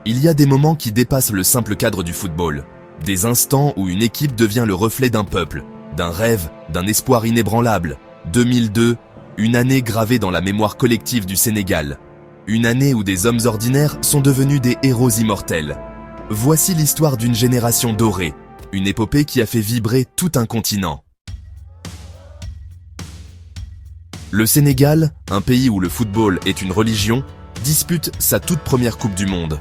Il y a des moments qui dépassent le simple cadre du football. Des instants où une équipe devient le reflet d'un peuple, d'un rêve, d'un espoir inébranlable. 2002, une année gravée dans la mémoire collective du Sénégal. Une année où des hommes ordinaires sont devenus des héros immortels. Voici l'histoire d'une génération dorée, une épopée qui a fait vibrer tout un continent. Le Sénégal, un pays où le football est une religion, dispute sa toute première Coupe du Monde.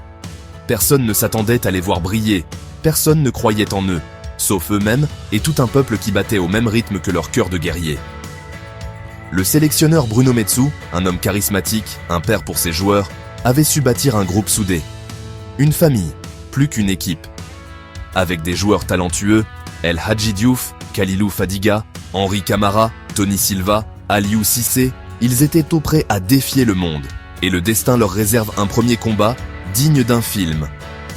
Personne ne s'attendait à les voir briller, personne ne croyait en eux, sauf eux-mêmes et tout un peuple qui battait au même rythme que leur cœur de guerrier. Le sélectionneur Bruno Metsu, un homme charismatique, un père pour ses joueurs, avait su bâtir un groupe soudé. Une famille, plus qu'une équipe. Avec des joueurs talentueux, El Hadji Diouf, Kalilou Fadiga, Henri Camara, Tony Silva, Aliou Cissé, ils étaient tout prêts à défier le monde. Et le destin leur réserve un premier combat digne d'un film.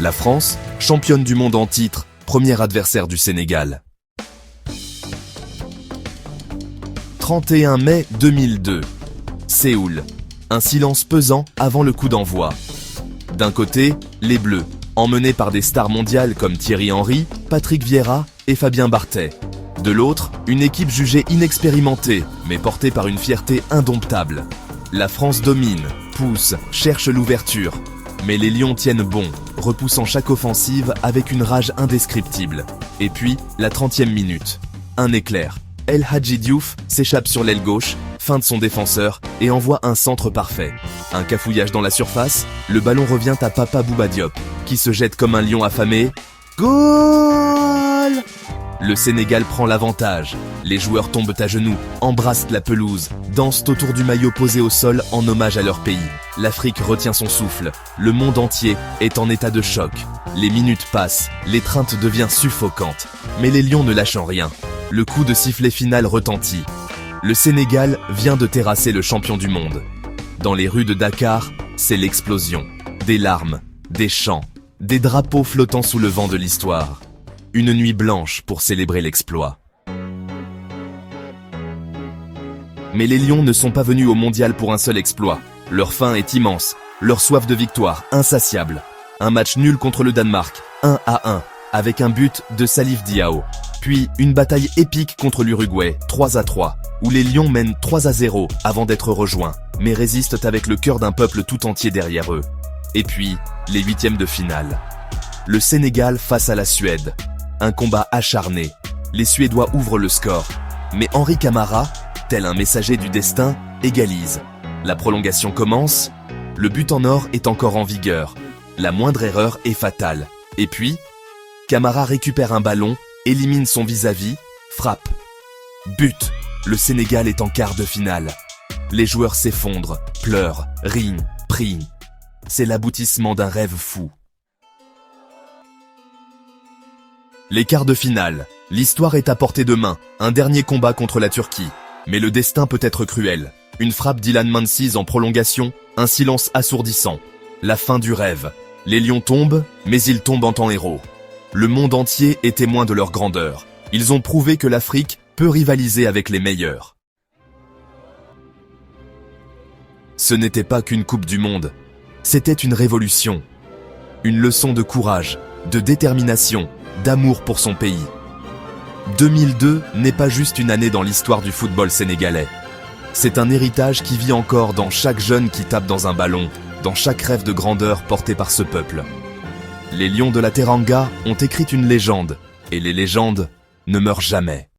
La France, championne du monde en titre, premier adversaire du Sénégal. 31 mai 2002. Séoul. Un silence pesant avant le coup d'envoi. D'un côté, les Bleus, emmenés par des stars mondiales comme Thierry Henry, Patrick Vieira et Fabien Barthez. De l'autre, une équipe jugée inexpérimentée, mais portée par une fierté indomptable. La France domine, pousse, cherche l'ouverture. Mais les Lions tiennent bon, repoussant chaque offensive avec une rage indescriptible. Et puis, la 30e minute. Un éclair. El Hadji Diouf s'échappe sur l'aile gauche, feinte son défenseur et envoie un centre parfait. Un cafouillage dans la surface, le ballon revient à Papa Bouba Diop, qui se jette comme un lion affamé. Goal! Le Sénégal prend l'avantage. Les joueurs tombent à genoux, embrassent la pelouse, dansent autour du maillot posé au sol en hommage à leur pays. L'Afrique retient son souffle. Le monde entier est en état de choc. Les minutes passent, l'étreinte devient suffocante. Mais les Lions ne lâchent rien. Le coup de sifflet final retentit. Le Sénégal vient de terrasser le champion du monde. Dans les rues de Dakar, c'est l'explosion. Des larmes, des chants, des drapeaux flottant sous le vent de l'histoire. Une nuit blanche pour célébrer l'exploit. Mais les Lions ne sont pas venus au mondial pour un seul exploit. Leur faim est immense, leur soif de victoire insatiable. Un match nul contre le Danemark, 1-1, avec un but de Salif Diao. Puis une bataille épique contre l'Uruguay, 3-3, où les Lions mènent 3-0 avant d'être rejoints, mais résistent avec le cœur d'un peuple tout entier derrière eux. Et puis, les huitièmes de finale. Le Sénégal face à la Suède. Un combat acharné. Les Suédois ouvrent le score. Mais Henri Camara, tel un messager du destin, égalise. La prolongation commence. Le but en or est encore en vigueur. La moindre erreur est fatale. Et puis, Camara récupère un ballon, élimine son vis-à-vis, frappe. But. Le Sénégal est en quart de finale. Les joueurs s'effondrent, pleurent, rient, prient. C'est l'aboutissement d'un rêve fou. Les quarts de finale. L'histoire est à portée de main. Un dernier combat contre la Turquie. Mais le destin peut être cruel. Une frappe d'Ilan Mansiz en prolongation, un silence assourdissant. La fin du rêve. Les Lions tombent, mais ils tombent en tant héros. Le monde entier est témoin de leur grandeur. Ils ont prouvé que l'Afrique peut rivaliser avec les meilleurs. Ce n'était pas qu'une Coupe du Monde. C'était une révolution. Une leçon de courage, de détermination, d'amour pour son pays. 2002 n'est pas juste une année dans l'histoire du football sénégalais. C'est un héritage qui vit encore dans chaque jeune qui tape dans un ballon, dans chaque rêve de grandeur porté par ce peuple. Les Lions de la Teranga ont écrit une légende, et les légendes ne meurent jamais.